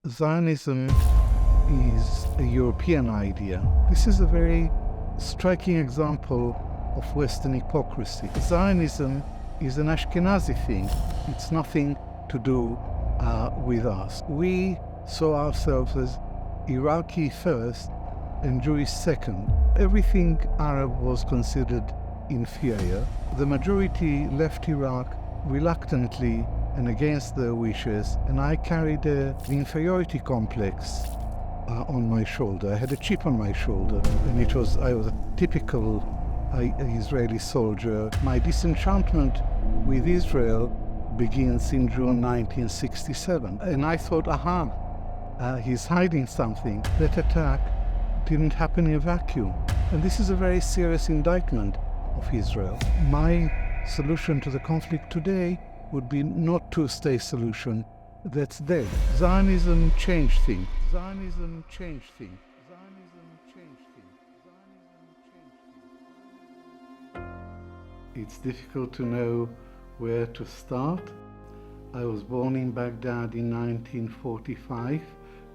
Zionism is a European idea. This is a very striking example of Western hypocrisy. Zionism is an Ashkenazi thing. It's nothing to do with us. We saw ourselves as Iraqi first and Jewish second. Everything Arab was considered inferior. The majority left Iraq reluctantly and against their wishes, and I carried the inferiority complex on my shoulder. I had a chip on my shoulder, and I was a typical Israeli soldier. My disenchantment with Israel begins in June 1967, and I thought, he's hiding something. That attack didn't happen in a vacuum, and this is a very serious indictment of Israel. My solution to the conflict today would be not two-state solution. That's dead. Zionism changed things. Zionism changed things. Zionism changed things. Zionism changed things. It's difficult to know where to start. I was born in Baghdad in 1945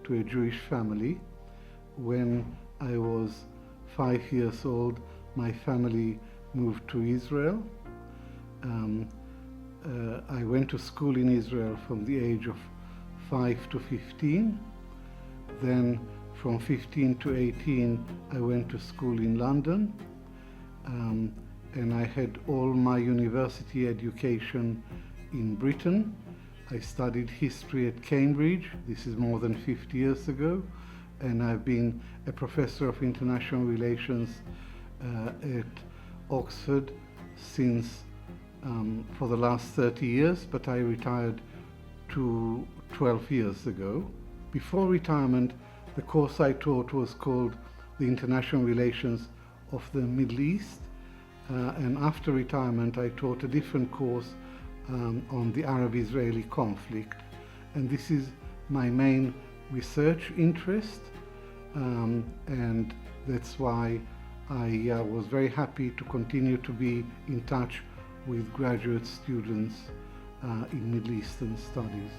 to a Jewish family. When I was 5 years old, my family moved to Israel. I went to school in Israel from the age of 5 to 15. Then from 15 to 18, I went to school in London. And I had all my university education in Britain. I studied history at Cambridge. This is more than 50 years ago. And I've been a professor of international relations at Oxford since for the last 30 years, but I retired 12 years ago. Before retirement, the course I taught was called the International Relations of the Middle East, and after retirement I taught a different course on the Arab-Israeli conflict, and this is my main research interest, and that's why I was very happy to continue to be in touch with graduate students in Middle Eastern studies.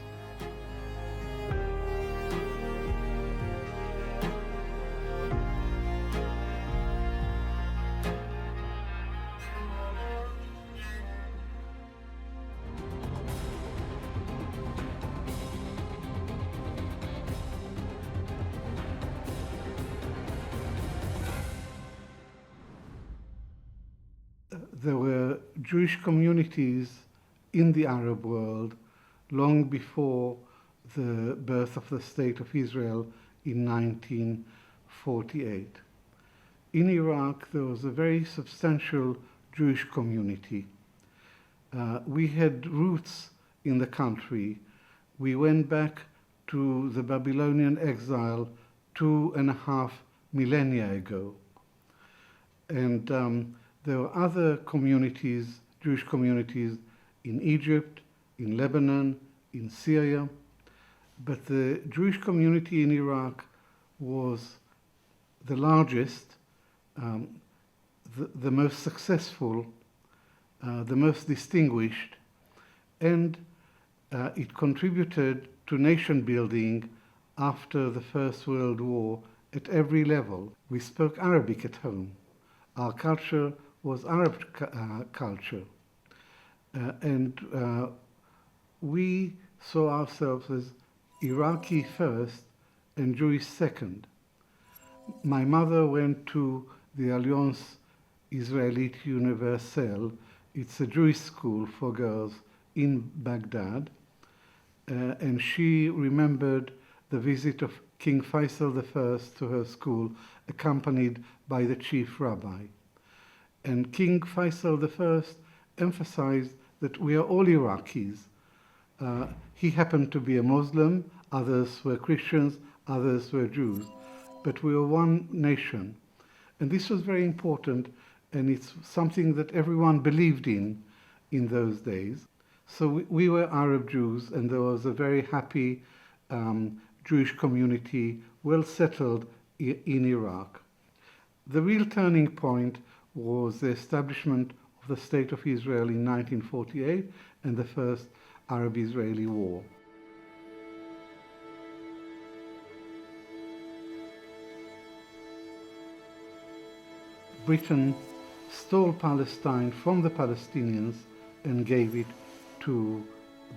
There were Jewish communities in the Arab world long before the birth of the State of Israel in 1948. In Iraq, there was a very substantial Jewish community. We had roots in the country. We went back to the Babylonian exile 2.5 millennia ago. And there were other communities, Jewish communities in Egypt, in Lebanon, in Syria, but the Jewish community in Iraq was the largest, the most successful, the most distinguished, and it contributed to nation building after the First World War at every level. We spoke Arabic at home. Our culture was Arab culture. And we saw ourselves as Iraqi first and Jewish second. My mother went to the Alliance Israélite Universelle. It's a Jewish school for girls in Baghdad. And she remembered the visit of King Faisal I to her school, accompanied by the chief rabbi. And King Faisal I emphasized that we are all Iraqis. He happened to be a Muslim, others were Christians, others were Jews, but we were one nation. And this was very important, and it's something that everyone believed in those days. So we were Arab Jews, and there was a very happy Jewish community, well settled in Iraq. The real turning point was the establishment of the State of Israel in 1948 and the First Arab-Israeli War. Britain stole Palestine from the Palestinians and gave it to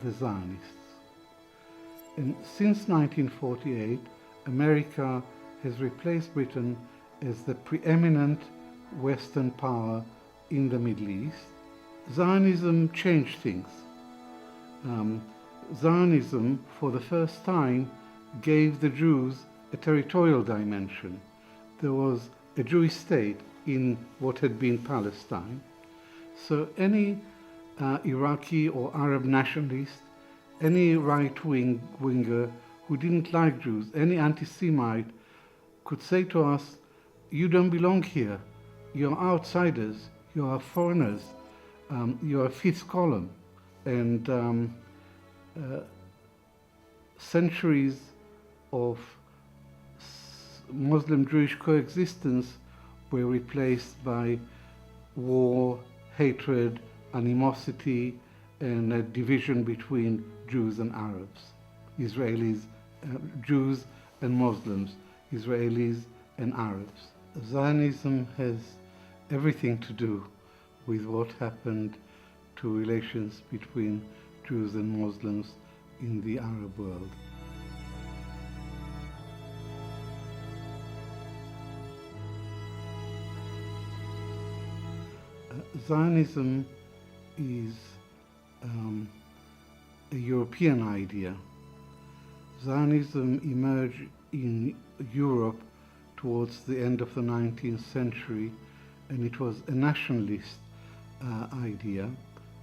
the Zionists. And since 1948, America has replaced Britain as the preeminent Western power in the Middle East. Zionism changed things. Zionism, for the first time, gave the Jews a territorial dimension. There was a Jewish state in what had been Palestine. So any Iraqi or Arab nationalist, any right-winger who didn't like Jews, any anti-Semite, could say to us, you don't belong here, you're outsiders, you are foreigners, you are fifth column. And centuries of Muslim-Jewish coexistence were replaced by war, hatred, animosity, and a division between Jews and Arabs, Israelis, Jews and Muslims, Israelis and Arabs. Zionism has everything to do with what happened to relations between Jews and Muslims in the Arab world. Zionism is a European idea. Zionism emerged in Europe towards the end of the 19th century, and it was a nationalist idea.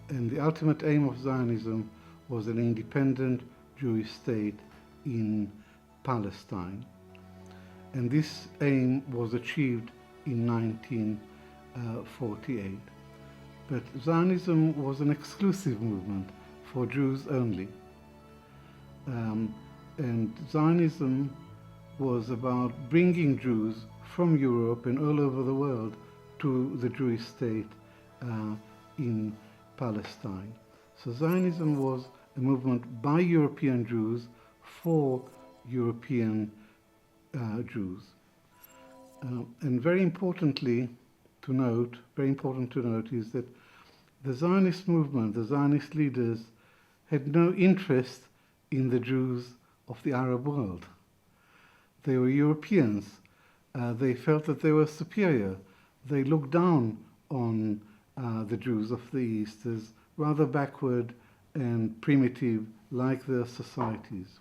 And the ultimate aim of Zionism was an independent Jewish state in Palestine. And this aim was achieved in 1948. But Zionism was an exclusive movement for Jews only. And Zionism was about bringing Jews from Europe and all over the world to the Jewish state in Palestine. So Zionism was a movement by European Jews for European Jews. And very important to note is that the Zionist movement, the Zionist leaders, had no interest in the Jews of the Arab world. They were Europeans. They felt that they were superior. They looked down on the Jews of the East as rather backward and primitive, like their societies.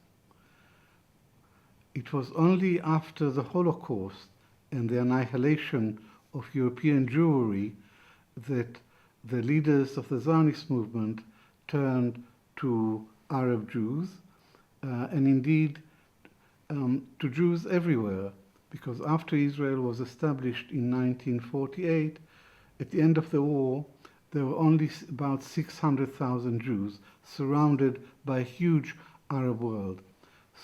It was only after the Holocaust and the annihilation of European Jewry that the leaders of the Zionist movement turned to Arab Jews, and indeed to Jews everywhere, because after Israel was established in 1948, at the end of the war, there were only about 600,000 Jews surrounded by a huge Arab world.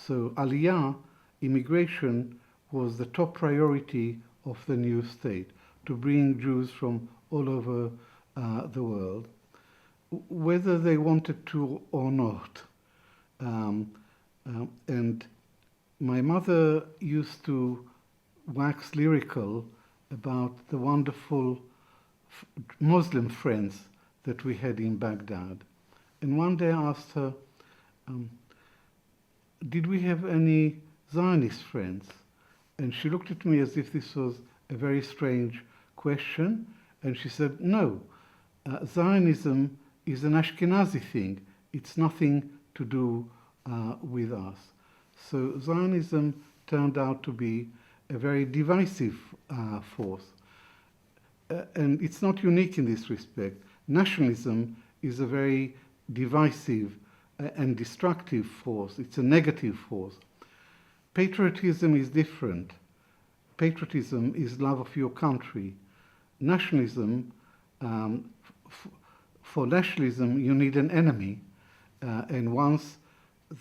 So Aliyah, immigration, was the top priority of the new state, to bring Jews from all over the world, whether they wanted to or not. And my mother used to wax lyrical about the wonderful Muslim friends that we had in Baghdad. And one day I asked her, did we have any Zionist friends? And she looked at me as if this was a very strange question, and she said, no, Zionism is an Ashkenazi thing. It's nothing to do with us. So Zionism turned out to be a very divisive force. And it's not unique in this respect. Nationalism is a very divisive and destructive force. It's a negative force. Patriotism is different. Patriotism is love of your country. Nationalism, for nationalism, you need an enemy. And once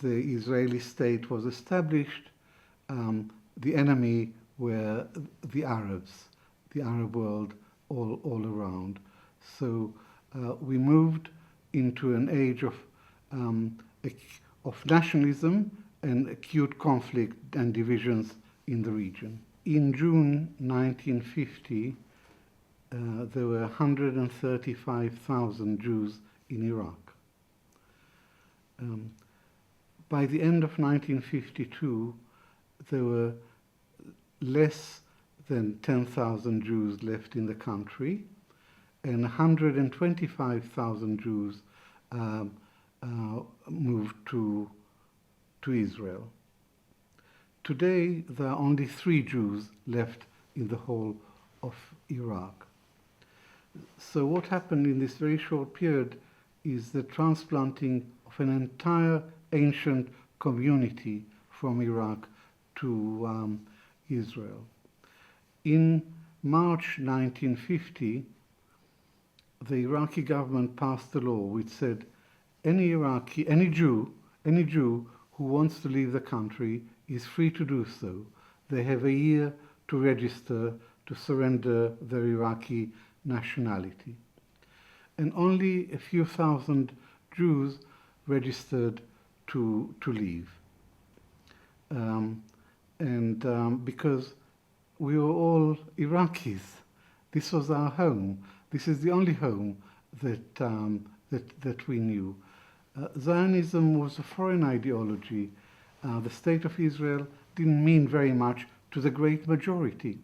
the Israeli state was established, the enemy were the Arabs, the Arab world all around. So we moved into an age of nationalism and acute conflict and divisions in the region. In June 1950, there were 135,000 Jews in Iraq. By the end of 1952, there were less than 10,000 Jews left in the country, and 125,000 Jews moved to Israel. Today, there are only 3 Jews left in the whole of Iraq. So what happened in this very short period is the transplanting of an entire ancient community from Iraq to Israel. In March 1950, the Iraqi government passed a law which said any Jew who wants to leave the country is free to do so. They have a year to register to surrender their Iraqi nationality. And only a few thousand Jews registered to leave. Because we were all Iraqis, this was our home. This is the only home that we knew. Zionism was a foreign ideology. The state of Israel didn't mean very much to the great majority.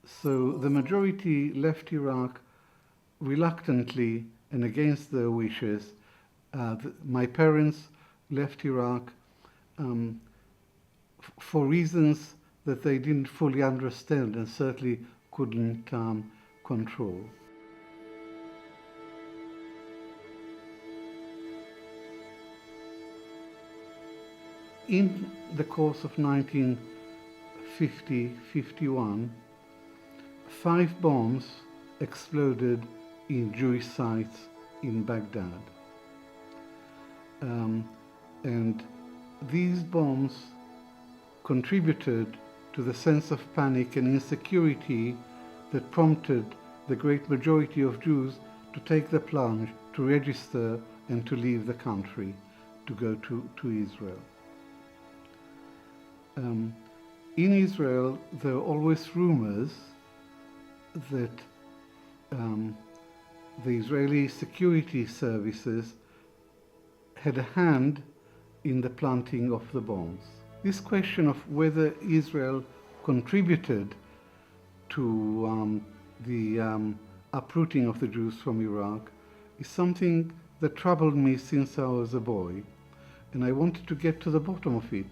So the majority left Iraq reluctantly and against their wishes. My parents left Iraq for reasons that they didn't fully understand and certainly couldn't control. In the course of 1950-51, 5 bombs exploded in Jewish sites in Baghdad. And these bombs contributed to the sense of panic and insecurity that prompted the great majority of Jews to take the plunge, to register and to leave the country, to go to Israel. In Israel, there are always rumors that the Israeli security services had a hand in the planting of the bombs. This question of whether Israel contributed to the uprooting of the Jews from Iraq is something that troubled me since I was a boy, and I wanted to get to the bottom of it.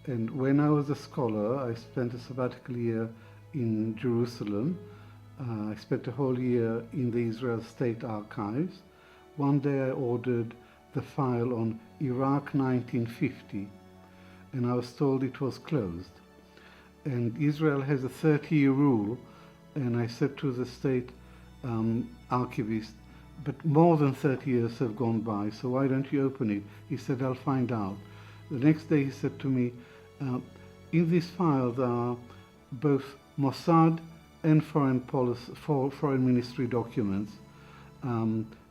And when I was a scholar, I spent a sabbatical year in Jerusalem. I spent a whole year in the Israel State Archives. One day I ordered the file on Iraq 1950, and I was told it was closed. And Israel has a 30-year rule, and I said to the state archivist, but more than 30 years have gone by, so why don't you open it? He said, I'll find out. The next day he said to me, in this file there are both Mossad and foreign ministry documents.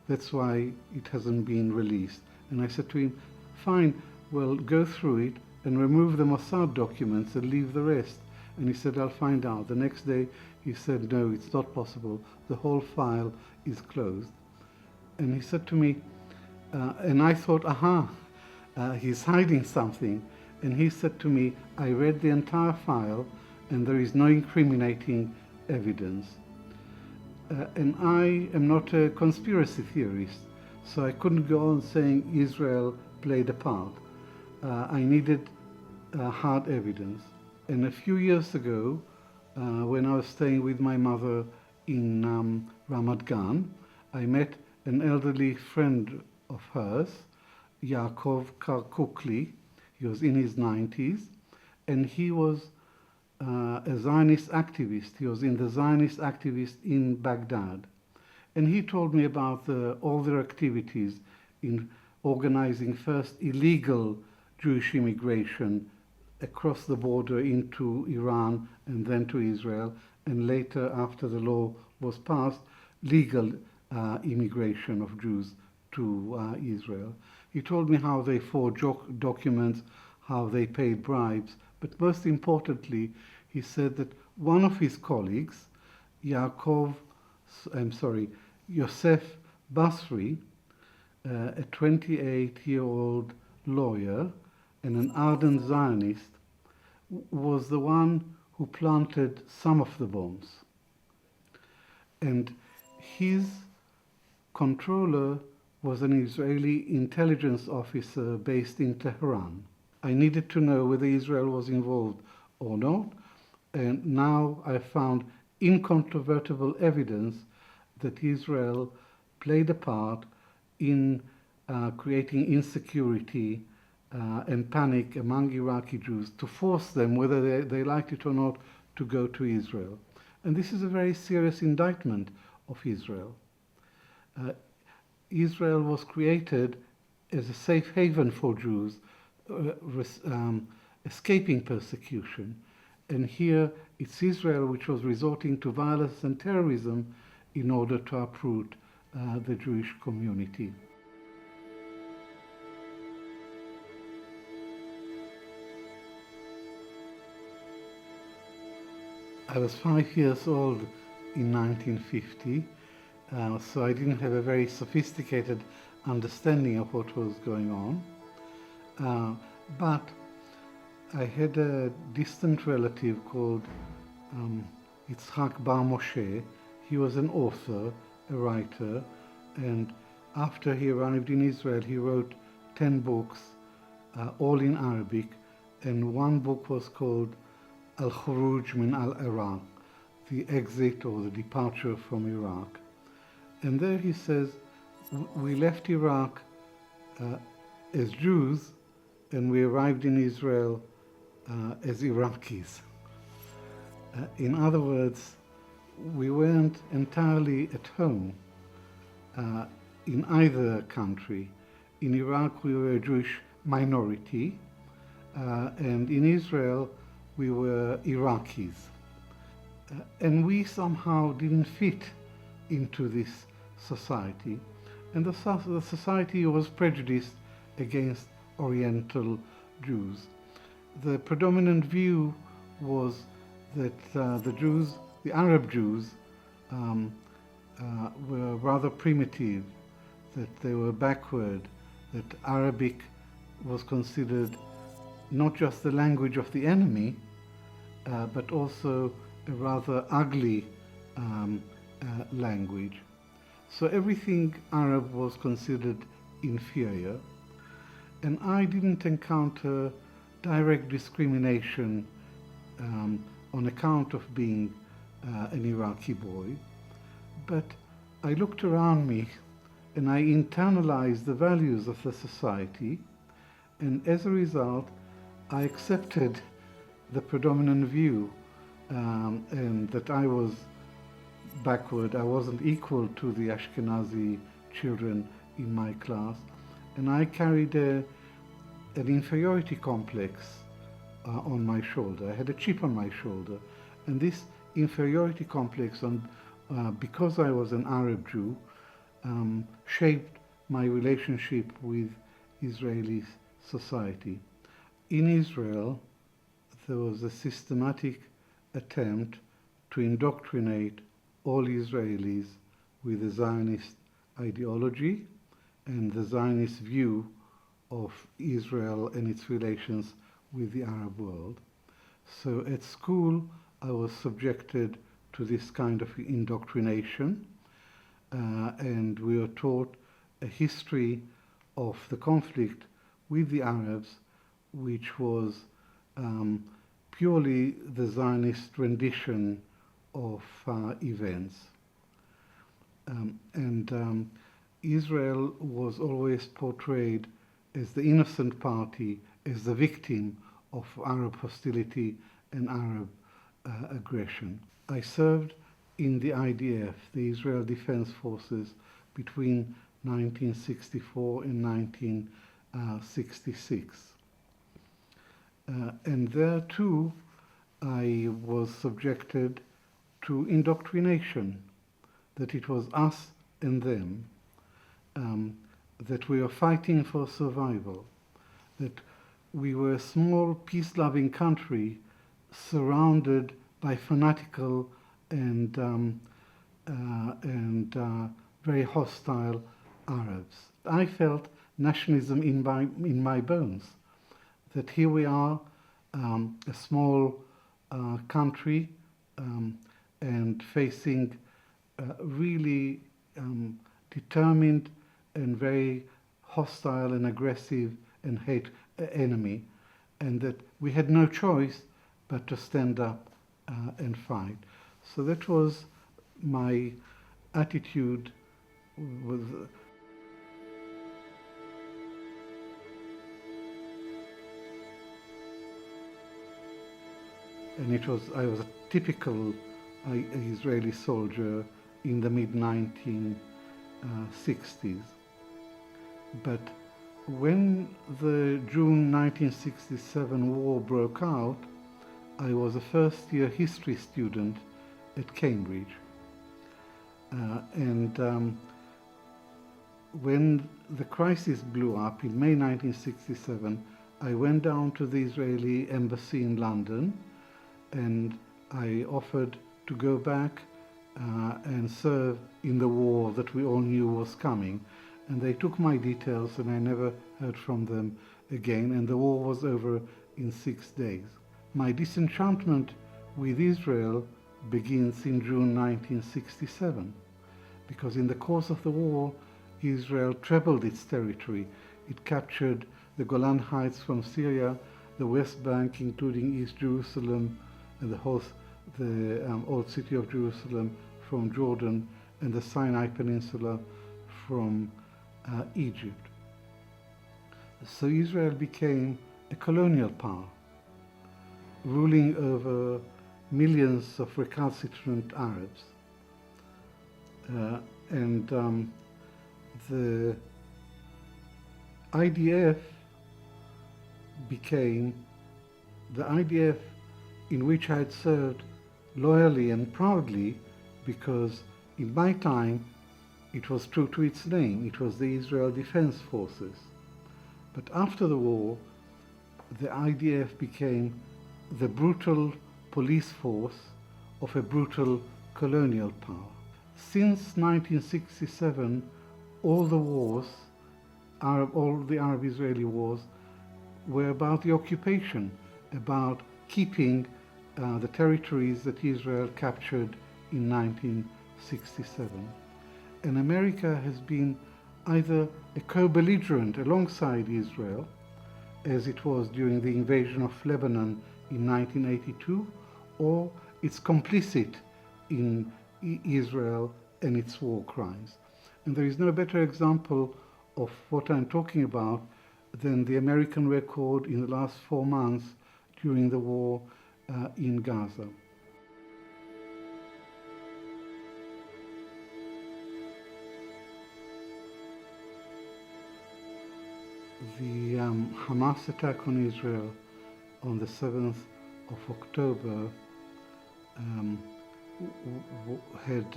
That's why it hasn't been released. And I said to him, fine, well, go through it and remove the Mossad documents and leave the rest. And he said, I'll find out. The next day he said, no, it's not possible. The whole file is closed. And he said to me, and I thought, he's hiding something. And he said to me, I read the entire file and there is no incriminating evidence. And I am not a conspiracy theorist, so I couldn't go on saying Israel played a part. I needed hard evidence. And a few years ago, when I was staying with my mother in Ramat Gan, I met an elderly friend of hers, Yaakov Karkukli. He was in his 90s, and he was a Zionist activist. He was in the Zionist activist in Baghdad. And he told me about all their activities in organizing first illegal Jewish immigration across the border into Iran and then to Israel, and later, after the law was passed, legal immigration of Jews to Israel. He told me how they forged documents, how they paid bribes, but most importantly, he said that one of his colleagues Yosef Basri, a 28-year-old lawyer and an ardent Zionist, was the one who planted some of the bombs. And his controller was an Israeli intelligence officer based in Tehran. I needed to know whether Israel was involved or not, and now I found incontrovertible evidence that Israel played a part in creating insecurity and panic among Iraqi Jews to force them, whether they liked it or not, to go to Israel. And this is a very serious indictment of Israel. Israel was created as a safe haven for Jews, escaping persecution. And here it's Israel which was resorting to violence and terrorism in order to uproot the Jewish community. I was 5 years old in 1950, so I didn't have a very sophisticated understanding of what was going on. But I had a distant relative called Yitzhak Bar Moshe. He was an author, a writer, and after he arrived in Israel, he wrote 10 books, all in Arabic, and one book was called Al-Khuruj min al-Iraq, the exit or the departure from Iraq. And there he says, we left Iraq as Jews, and we arrived in Israel as Iraqis. In other words, we weren't entirely at home in either country. In Iraq, we were a Jewish minority, and in Israel, we were Iraqis. And we somehow didn't fit into this society. And the society was prejudiced against Oriental Jews. The predominant view was that the Arab Jews, were rather primitive, that they were backward, that Arabic was considered not just the language of the enemy, but also a rather ugly language. So everything Arab was considered inferior, and I didn't encounter direct discrimination on account of being an Iraqi boy, but I looked around me and I internalized the values of the society, and as a result, I accepted the predominant view and that I was backward. I wasn't equal to the Ashkenazi children in my class, and I carried an inferiority complex on my shoulder. I had a chip on my shoulder, and this inferiority complex, because I was an Arab Jew, shaped my relationship with Israeli society. In Israel, there was a systematic attempt to indoctrinate all Israelis with the Zionist ideology and the Zionist view of Israel and its relations with the Arab world. So at school, I was subjected to this kind of indoctrination, and we were taught a history of the conflict with the Arabs, which was purely the Zionist rendition of events. Israel was always portrayed as the innocent party, as the victim of Arab hostility and Arab aggression. I served in the IDF, the Israel Defense Forces, between 1964 and 1966. And there too, I was subjected to indoctrination, that it was us and them, that we were fighting for survival, that we were a small peace-loving country surrounded by fanatical and very hostile Arabs. I felt nationalism in my bones, that here we are, a small country, and facing really determined and very hostile and aggressive and hate enemy, and that we had no choice but to stand up and fight. So that was my attitude with and I was a typical Israeli soldier in the mid-1960s. But when the June 1967 war broke out, I was a first-year history student at Cambridge. When the crisis blew up in May 1967, I went down to the Israeli embassy in London, and I offered to go back and serve in the war that we all knew was coming. And they took my details, and I never heard from them again, and the war was over in 6 days. My disenchantment with Israel begins in June 1967, because in the course of the war, Israel trebled its territory. It captured the Golan Heights from Syria, the West Bank, including East Jerusalem, and the old city of Jerusalem from Jordan, and the Sinai Peninsula from Egypt. So Israel became a colonial power, ruling over millions of recalcitrant Arabs. The IDF became the IDF in which I had served loyally and proudly, because in my time it was true to its name. It was the Israel Defense Forces. But after the war, the IDF became the brutal police force of a brutal colonial power. Since 1967, all the Arab-Israeli wars were about the occupation, about keeping the territories that Israel captured in 1967. And America has been either a co-belligerent alongside Israel, as it was during the invasion of Lebanon in 1982, or it's complicit in Israel and its war crimes. And there is no better example of what I'm talking about than the American record in the last 4 months during the war in Gaza. The Hamas attack on Israel on the 7th of October had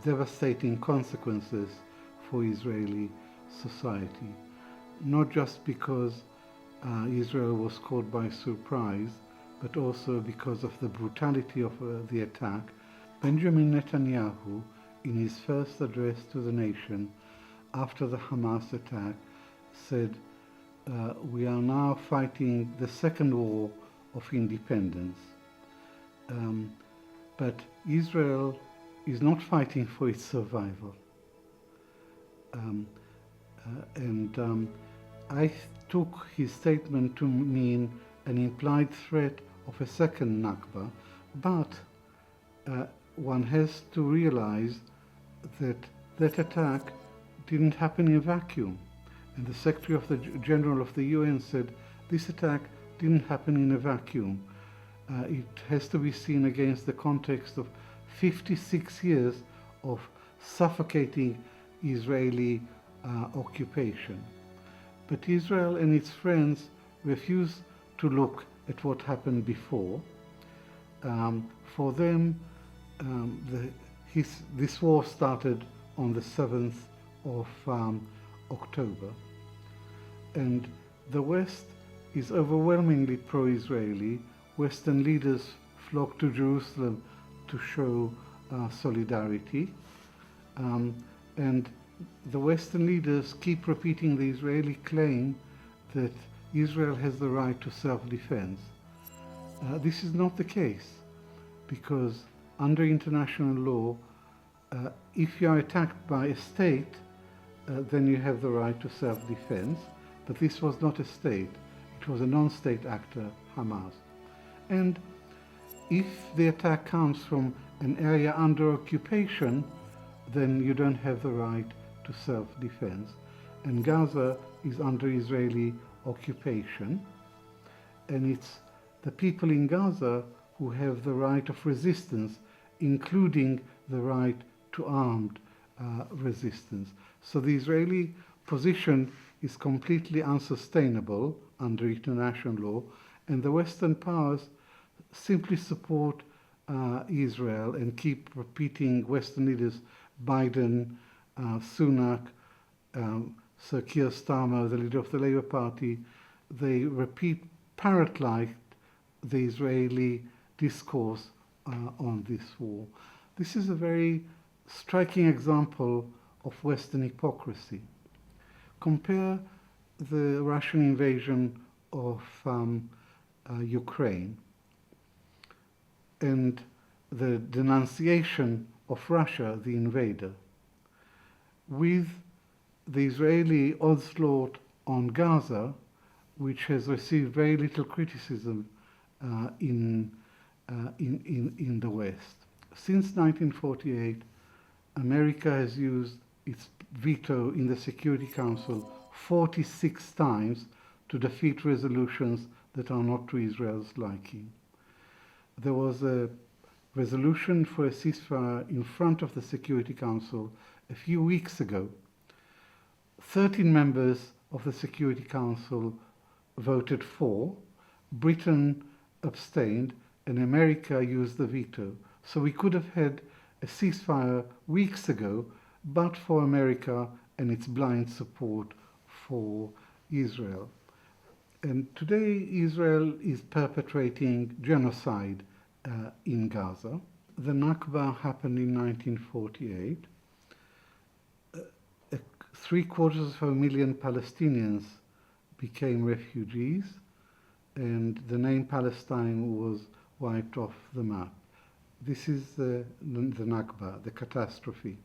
devastating consequences for Israeli society, not just because Israel was caught by surprise, but also because of the brutality of the attack. Benjamin Netanyahu, in his first address to the nation after the Hamas attack, said, "We are now fighting the second war of independence." But Israel is not fighting for its survival. I took his statement to mean an implied threat of a second Nakba, but one has to realize that that attack didn't happen in a vacuum. And the Secretary General of the UN said this attack didn't happen in a vacuum. It has to be seen against the context of 56 years of suffocating Israeli occupation. But Israel and its friends refuse to look at what happened before. For them, this war started on the 7th of October. And the West is overwhelmingly pro-Israeli. Western leaders flock to Jerusalem to show solidarity. And the Western leaders keep repeating the Israeli claim that Israel has the right to self-defense. This is not the case, because under international law, if you are attacked by a state, then you have the right to self-defense. But this was not a state. It was a non-state actor, Hamas. And if the attack comes from an area under occupation, then you don't have the right to self-defense. And Gaza is under Israeli occupation, and it's the people in Gaza who have the right of resistance, including the right to armed resistance. So the Israeli position is completely unsustainable under international law, and the Western powers simply support Israel and keep repeating, Western leaders, Biden, Sunak, Sir Keir Starmer, the leader of the Labour Party, they repeat parrot-like the Israeli discourse on this war. This is a very striking example of Western hypocrisy. Compare the Russian invasion of Ukraine and the denunciation of Russia, the invader, with the Israeli onslaught on Gaza, which has received very little criticism in the West. Since 1948, America has used its veto in the Security Council 46 times to defeat resolutions that are not to Israel's liking. There was a resolution for a ceasefire in front of the Security Council a few weeks ago. 13 members of the Security Council voted for, Britain abstained, and America used the veto. So we could have had a ceasefire weeks ago, but for America and its blind support for Israel. And today Israel is perpetrating genocide in Gaza. The Nakba happened in 1948. 750,000 Palestinians became refugees, and the name Palestine was wiped off the map. This is the Nakba, the catastrophe.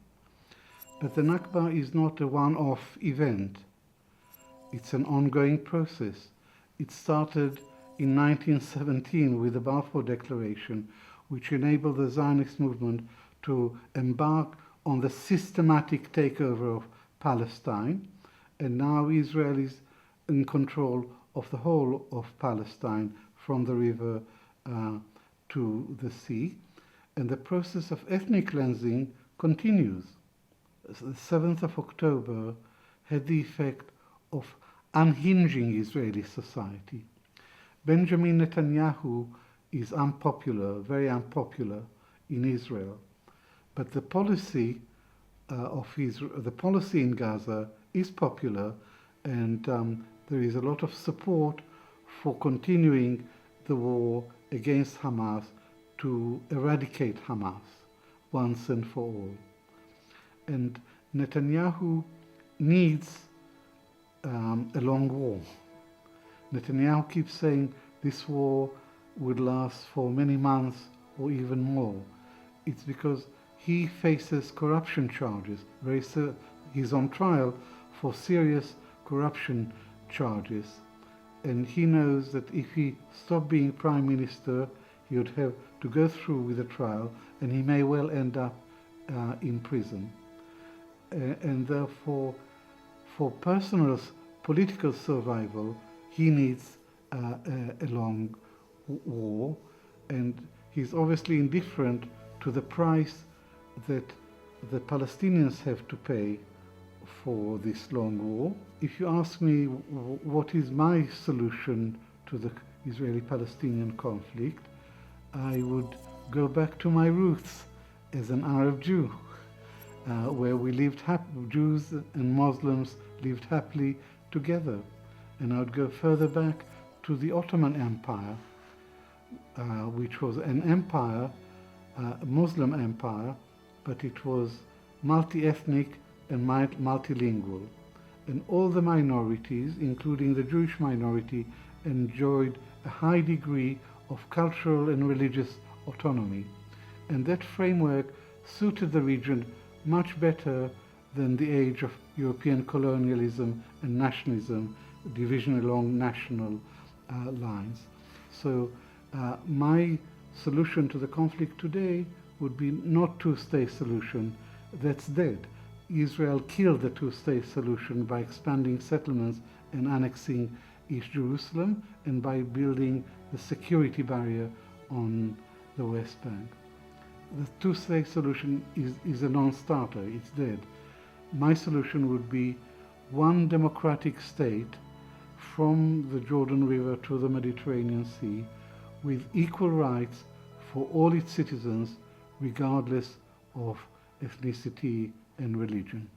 But the Nakba is not a one-off event. It's an ongoing process. It started in 1917 with the Balfour Declaration, which enabled the Zionist movement to embark on the systematic takeover of Palestine, and now Israel is in control of the whole of Palestine from the river to the sea, and the process of ethnic cleansing continues. The 7th of October had the effect of unhinging Israeli society. Benjamin Netanyahu is unpopular, very unpopular in Israel, but the policy the policy in Gaza is popular, and there is a lot of support for continuing the war against Hamas to eradicate Hamas once and for all. And Netanyahu needs a long war. Netanyahu keeps saying this war would last for many months or even more. It's because he faces corruption charges. He's on trial for serious corruption charges. And he knows that if he stopped being prime minister, he would have to go through with the trial, and he may well end up in prison. And therefore, for personal political survival, he needs a long war, and he's obviously indifferent to the price that the Palestinians have to pay for this long war. If you ask me what is my solution to the Israeli-Palestinian conflict, I would go back to my roots as an Arab Jew, where we lived Jews and Muslims lived happily together. And I would go further back to the Ottoman Empire, which was an empire a Muslim empire, but it was multi-ethnic and multilingual. And all the minorities, including the Jewish minority, enjoyed a high degree of cultural and religious autonomy. And that framework suited the region much better than the age of European colonialism and nationalism, division along national lines. So my solution to the conflict today would be not two-state solution. That's dead. Israel killed the two-state solution by expanding settlements and annexing East Jerusalem and by building the security barrier on the West Bank. The two-state solution is a non-starter. It's dead. My solution would be one democratic state from the Jordan River to the Mediterranean Sea with equal rights for all its citizens regardless of ethnicity and religion.